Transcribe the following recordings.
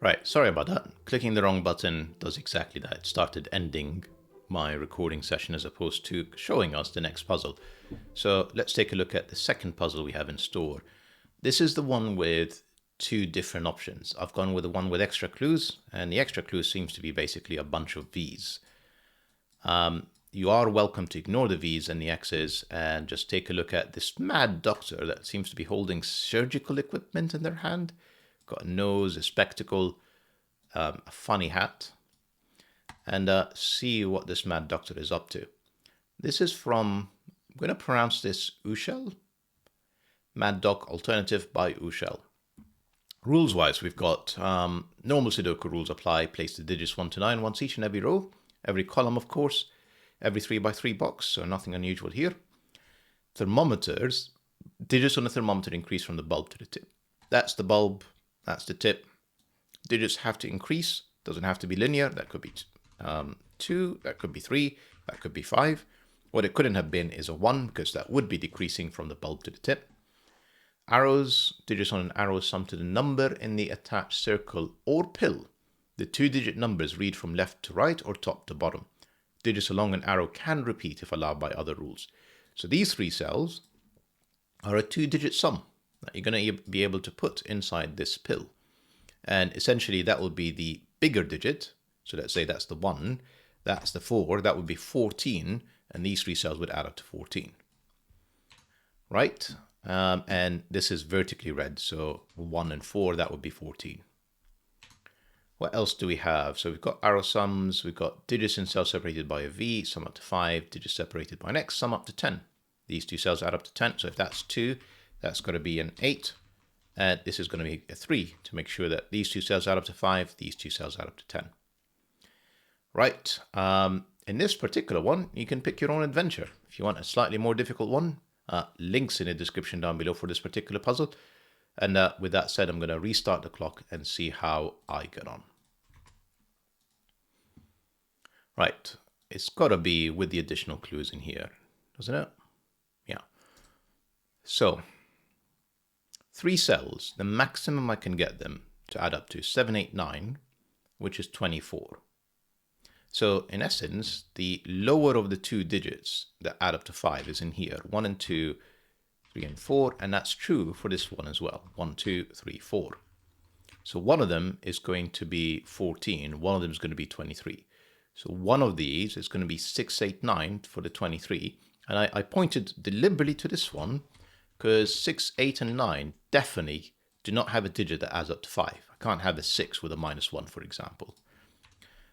Right, sorry about that. Clicking the wrong button does exactly that. It started ending my recording session as opposed to showing us the next puzzle. So let's take a look at the second puzzle we have in store. This is the one with two different options. I've gone with the one with extra clues, and the extra clues seems to be basically a bunch of V's. You are welcome to ignore the V's and the X's and just take a look at this mad doctor that seems to be holding surgical equipment in their hand. Got a nose, a spectacle, a funny hat, and see what this mad doctor is up to. This is from, I'm going to pronounce this Wuschel, Mad Doc Alternative by Wuschel. Rules-wise, we've got normal Sudoku rules apply. Place the digits 1 to 9 once each in every row, every column, of course, every 3x3 box, so nothing unusual here. Thermometers, digits on the thermometer increase from the bulb to the tip. That's the bulb, that's the tip. Digits have to increase, doesn't have to be linear. That could be 2, that could be 3, that could be 5. What it couldn't have been is a 1, because that would be decreasing from the bulb to the tip. Arrows, digits on an arrow sum to the number in the attached circle or pill. The 2-digit numbers read from left to right or top to bottom. Digits along an arrow can repeat if allowed by other rules. So these 3 cells are a 2-digit sum that you're going to be able to put inside this pill. And essentially that will be the bigger digit. So let's say that's the 1, that's the 4, that would be 14, and these 3 cells would add up to 14. Right? And this is vertically read, so 1 and 4, that would be 14. What else do we have? So we've got arrow sums, we've got digits in cells separated by a V, sum up to 5, digits separated by an X, sum up to 10. These 2 cells add up to 10, so if that's 2, that's going to be an 8, and this is going to be a 3 to make sure that these 2 cells add up to 5, these 2 cells add up to 10. Right, in this particular one, you can pick your own adventure. If you want a slightly more difficult one, links in the description down below for this particular puzzle. And with that said, I'm going to restart the clock and see how I get on. Right, it's got to be with the additional clues in here, doesn't it? Yeah. So, 3 cells, the maximum I can get them to add up to 7, 8, 9, which is 24. So, in essence, the lower of the 2 digits that add up to 5 is in here, 1 and 2, 3 and 4, and that's true for this one as well. 1, 2, 3, 4. So one of them is going to be 14, one of them is going to be 23. So one of these is going to be 6, 8, 9 for the 23. And I pointed deliberately to this one because 6, 8, and 9 definitely do not have a digit that adds up to 5. I can't have a 6 with a -1, for example.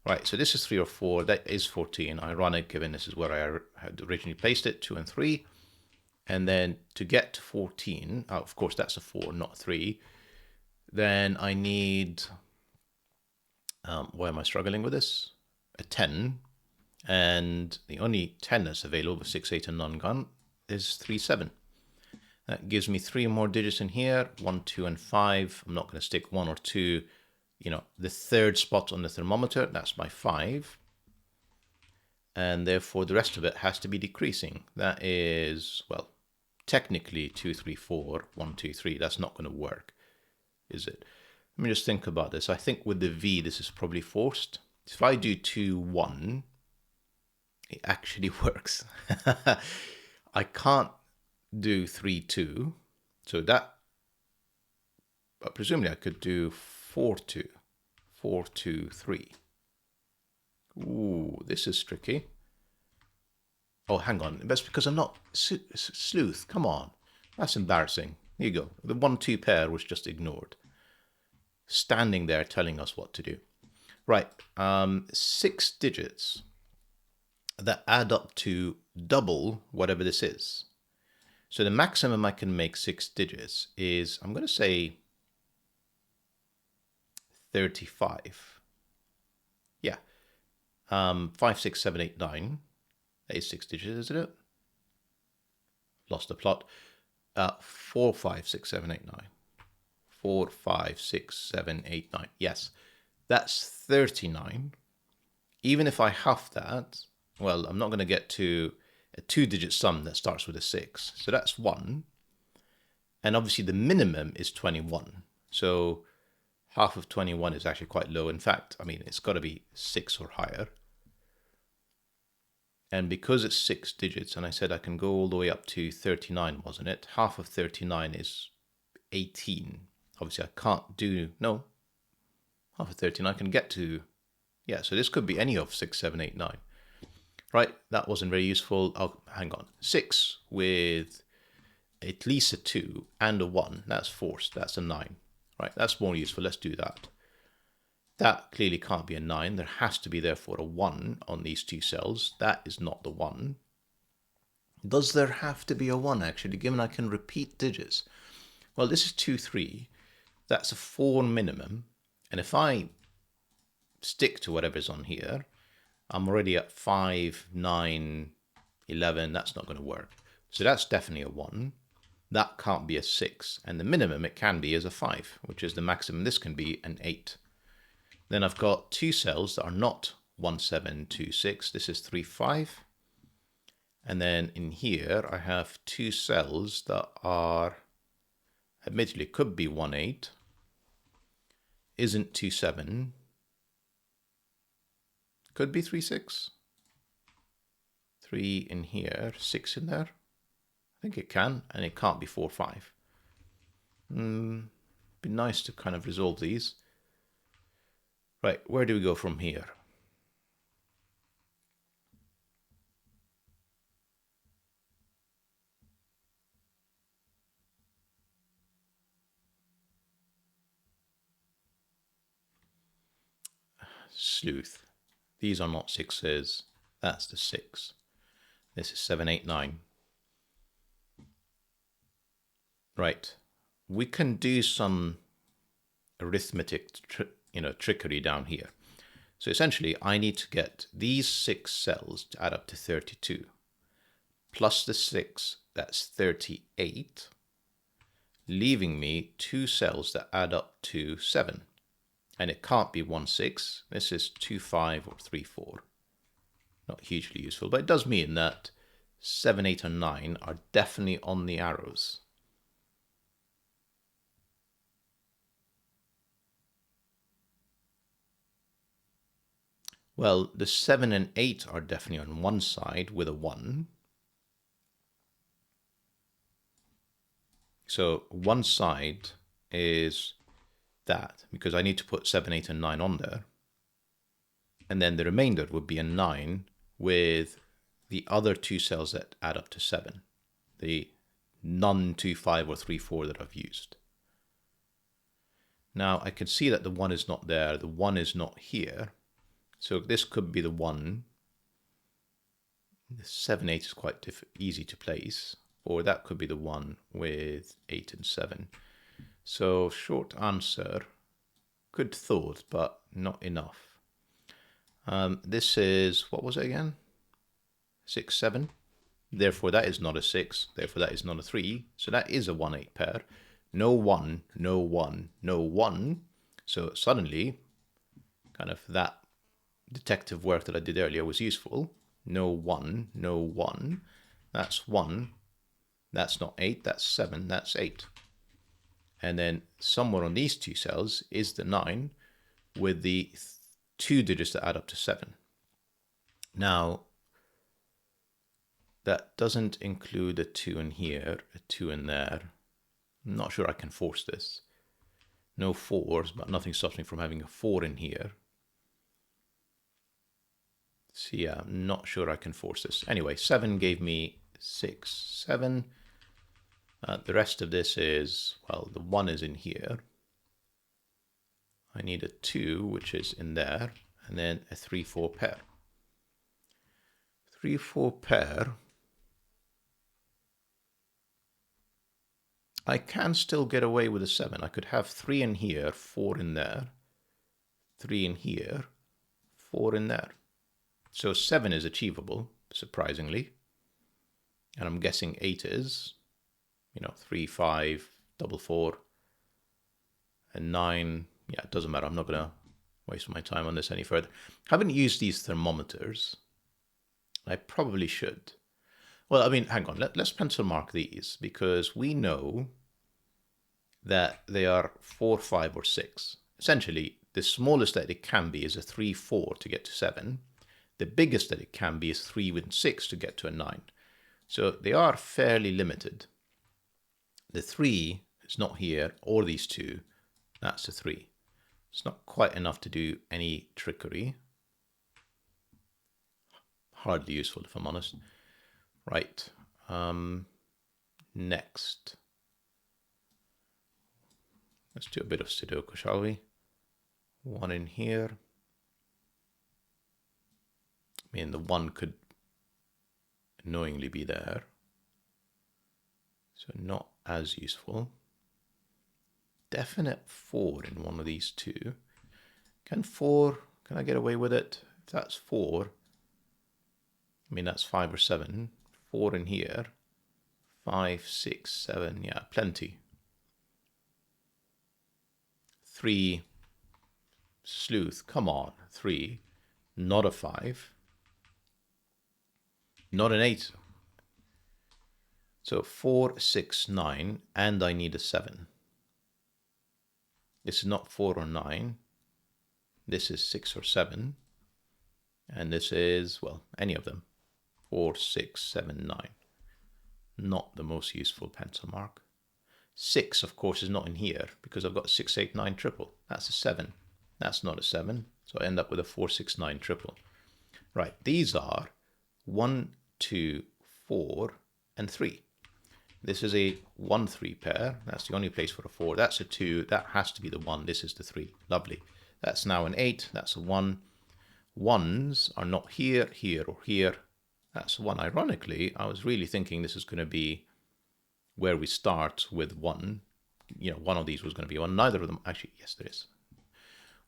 Right, so this is 3 or 4, that is 14. Ironic, given this is where I had originally placed it, 2 and 3. And then to get to 14, of course that's a 4, not a 3, then I need, why am I struggling with this? A 10, and the only 10 that's available with 6, 8, and non-gun is 3, 7. That gives me 3 more digits in here, 1, 2, and 5. I'm not going to stick 1 or 2, the third spot on the thermometer, that's my 5. And therefore the rest of it has to be decreasing. That is, well, technically 2, 3, 4, 1, 2, 3. That's not going to work, is it? Let me just think about this. I think with the V, this is probably forced. If I do 2, 1, it actually works. I can't do 3, 2. So that, but presumably I could do 4, 2, 4, 2, 3. Ooh, this is tricky. Oh, hang on. That's because I'm not sleuth. Come on. That's embarrassing. Here you go. The 1, 2 pair was just ignored. Standing there telling us what to do. Right. 6 digits that add up to double whatever this is. So the maximum I can make 6 digits is, I'm going to say 35. Yeah. 5, 6, 7, 8, 9. That is 6 digits, isn't it? Lost the plot. 4, 5, 6, 7, 8, 9. 4, 5, 6, 7, 8, 9. Yes, that's 39. Even if I half that, well, I'm not going to get to a 2-digit sum that starts with a 6. So that's 1. And obviously the minimum is 21. So half of 21 is actually quite low. In fact, I mean, it's got to be 6 or higher. And because it's 6 digits, and I said I can go all the way up to 39, wasn't it? Half of 39 is 18. Obviously, I can't do, no, half of 13 I can get to, yeah, so this could be any of 6, 7, 8, 9. Right, that wasn't very useful. Oh, hang on. 6 with at least a 2 and a 1, that's forced, that's a 9. Right, that's more useful, let's do that. That clearly can't be a 9, there has to be therefore a 1 on these two cells. That is not the 1. Does there have to be a 1 actually, given I can repeat digits? Well, this is 2, 3, that's a 4 minimum, and if I stick to whatever's on here, I'm already at 5, 9, 11, that's not going to work. So that's definitely a 1. That can't be a 6, and the minimum it can be is a 5, which is the maximum this can be, an 8. Then I've got two cells that are not 1, 7, 2, 6. This is 3, 5. And then in here I have two cells that are, admittedly could be 1, 8, isn't 2, 7, could be 3, 6. 3 in here, 6 in there. I think it can, and it can't be 4, 5. Be nice to kind of resolve these. Right, where do we go from here? Sleuth. These are not 6s. That's the 6. This is 7, 8, 9. Right. We can do some arithmetic trickery down here. So essentially, I need to get these 6 cells to add up to 32. Plus the 6, that's 38. Leaving me 2 cells that add up to 7. And it can't be 1, 6. This is 2, 5 or 3, 4. Not hugely useful, but it does mean that 7, 8, and 9 are definitely on the arrows. Well, the 7 and 8 are definitely on one side with a 1. So one side is that, because I need to put 7, 8, and 9 on there. And then the remainder would be a 9 with the other 2 cells that add up to 7. The none 2, 5 or 3, 4 that I've used. Now I can see that the 1 is not there, the 1 is not here. So this could be the 1. The 7, 8 is quite easy to place. Or that could be the 1 with 8 and 7. So short answer, good thought, but not enough. This is, what was it again? 6, 7. Therefore that is not a 6. Therefore that is not a 3. So that is a 1, 8 pair. No 1, no 1, no 1. So suddenly, kind of that detective work that I did earlier was useful. No 1, no 1. That's 1. That's not 8. That's 7. That's 8. And then somewhere on these 2 cells is the 9 with the 2 digits that add up to 7. Now, that doesn't include a 2 in here, a 2 in there. I'm not sure I can force this. No 4s, but nothing stops me from having a 4 in here. So yeah, I'm not sure I can force this. Anyway, 7 gave me 6, 7. The rest of this is, well, the 1 is in here. I need a 2, which is in there, and then a 3, 4 pair. 3, 4 pair. I can still get away with a 7. I could have 3 in here, 4 in there, 3 in here, 4 in there. So 7 is achievable, surprisingly. And I'm guessing 8 is, 3, 5, 4, 4, and 9. Yeah, it doesn't matter. I'm not going to waste my time on this any further. I haven't used these thermometers. I probably should. Well, I mean, hang on. Let's pencil mark these, because we know that they are 4, 5, or 6. essentially, the smallest that it can be is a 3, 4 to get to 7. The biggest that it can be is 3 with 6 to get to a 9. So they are fairly limited. The 3 is not here, or these two. That's a 3. It's not quite enough to do any trickery. Hardly useful, if I'm honest. Right. Next. Let's do a bit of Sudoku, shall we? 1 in here. I mean, the 1 could annoyingly be there. So not as useful. Definite 4 in one of these two. Can I get away with it? If that's 4, I mean, that's 5 or 7. 4 in here. 5, 6, 7, yeah, plenty. 3, sleuth, come on, 3. Not a 5. Not an 8. So 4, 6, 9, and I need a 7. This is not 4 or 9. This is 6 or 7. And this is, well, any of them. 4, 6, 7, 9. Not the most useful pencil mark. 6, of course, is not in here because I've got 6, 8, 9 triple. That's a 7. That's not a 7. So I end up with a 4, 6, 9 triple. Right, these are 1, 2, 4, and 3. This is a 1, 3 pair. That's the only place for a 4. That's a 2. That has to be the 1. This is the 3. Lovely. That's now an 8. That's a 1. 1s are not here, here, or here. That's 1. Ironically, I was really thinking this is going to be where we start with 1. You know, one of these was going to be 1. Neither of them. Actually, yes, there is.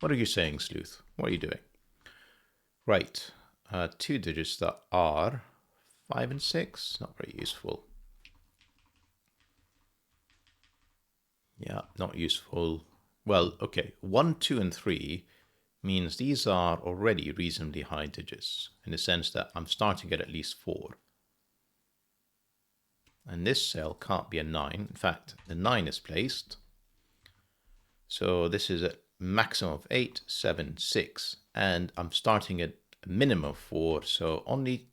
What are you saying, Sleuth? What are you doing? Right. 2 digits that are 5 and 6. Not very useful. Yeah, not useful. Well, okay. 1, 2, and 3 means these are already reasonably high digits in the sense that I'm starting at least 4. And this cell can't be a 9. In fact, the 9 is placed. So this is a maximum of 8, 7, 6. And I'm starting at a minimum of 4. So only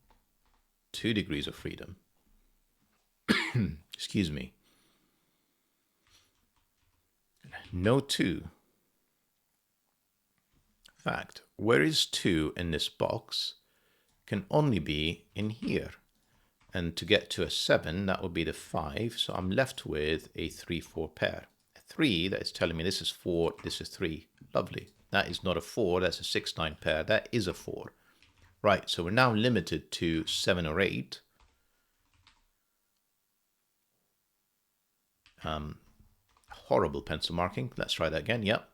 2 degrees of freedom. Excuse me. No 2. In fact, where is 2 in this box can only be in here. And to get to a 7, that would be the 5. So I'm left with a 3, 4 pair. A 3, that is telling me this is 4, this is 3. Lovely. That is not a 4, that's a 6, 9 pair. That is a 4. Right, so we're now limited to 7 or 8. Horrible pencil marking. Let's try that again. Yep.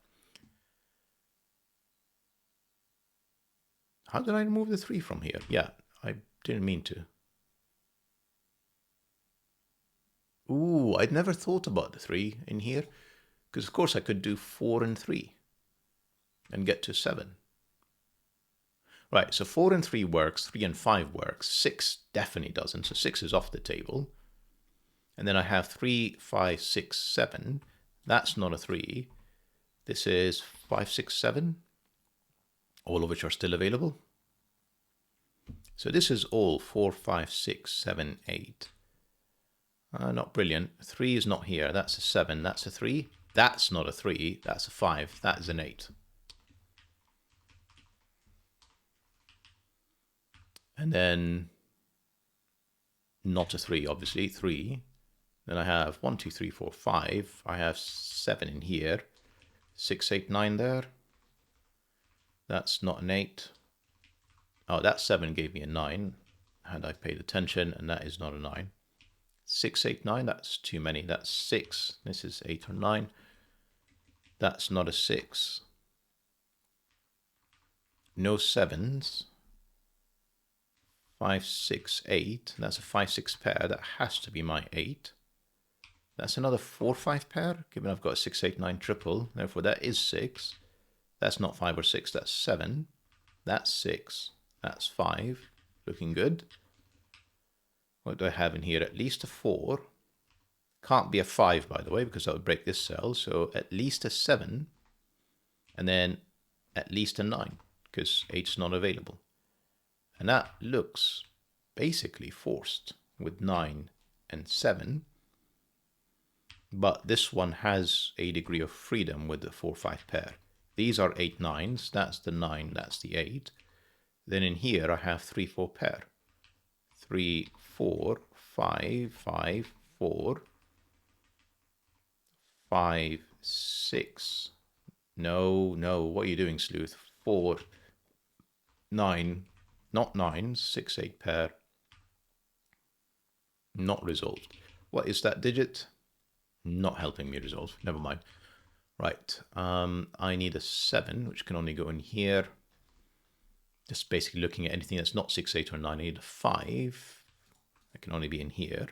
How did I remove the 3 from here? Yeah, I didn't mean to. Ooh, I'd never thought about the 3 in here. Because of course I could do 4 and 3 and get to 7. Right, so 4 and 3 works, 3 and 5 works, 6 definitely doesn't, so 6 is off the table. And then I have 3, 5, 6, 7. That's not a 3. This is 5, 6, 7, all of which are still available. So this is all 4, 5, 6, 7, 8. Not brilliant. 3 is not here. That's a 7. That's a 3. That's not a 3. That's a 5. That is an 8. And then not a 3, obviously. 3. Then I have 1, 2, 3, 4, 5. I have 7 in here. 6, 8, 9 there. That's not an 8. Oh, that 7 gave me a 9. Had I paid attention, and that is not a 9. 6, 8, 9, that's too many. That's 6. This is 8 or 9. That's not a 6. No 7s. 5, 6, 8. That's a 5, 6 pair. That has to be my 8. That's another 4, 5 pair, given I've got a 6, 8, 9 triple. Therefore, that is 6. That's not 5 or 6. That's 7. That's 6. That's 5. Looking good. What do I have in here? At least a 4. Can't be a 5, by the way, because that would break this cell. So at least a 7. and then at least a 9, because 8's not available. And that looks basically forced with 9 and 7. But this one has a degree of freedom with the 4-5 pair. These are 8 9s. That's the 9, that's the 8. Then in here I have 3-4 pair. 3 4 5 5 4 5 6. No, what are you doing, Sleuth? 4 9, not 9s. 6 8 pair. Not resolved. What is that digit? Not helping me resolve. Never mind. Right. I need a 7, which can only go in here. Just basically looking at anything that's not 6, 8, or 9. I need a 5. That can only be in here.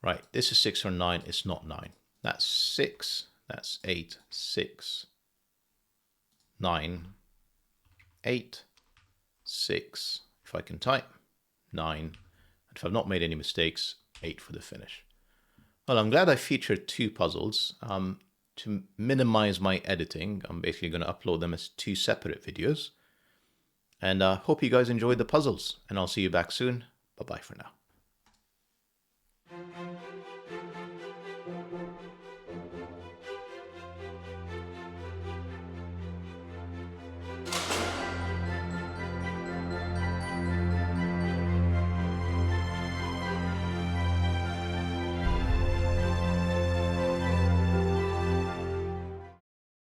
Right. This is 6 or 9. It's not 9. That's 6. That's 8. 6. 9. 8. 6. If I can type. 9. And if I've not made any mistakes, 8 for the finish. Well, I'm glad I featured 2 puzzles. To minimize my editing, I'm basically going to upload them as 2 separate videos. And I hope you guys enjoyed the puzzles, and I'll see you back soon. Bye-bye for now.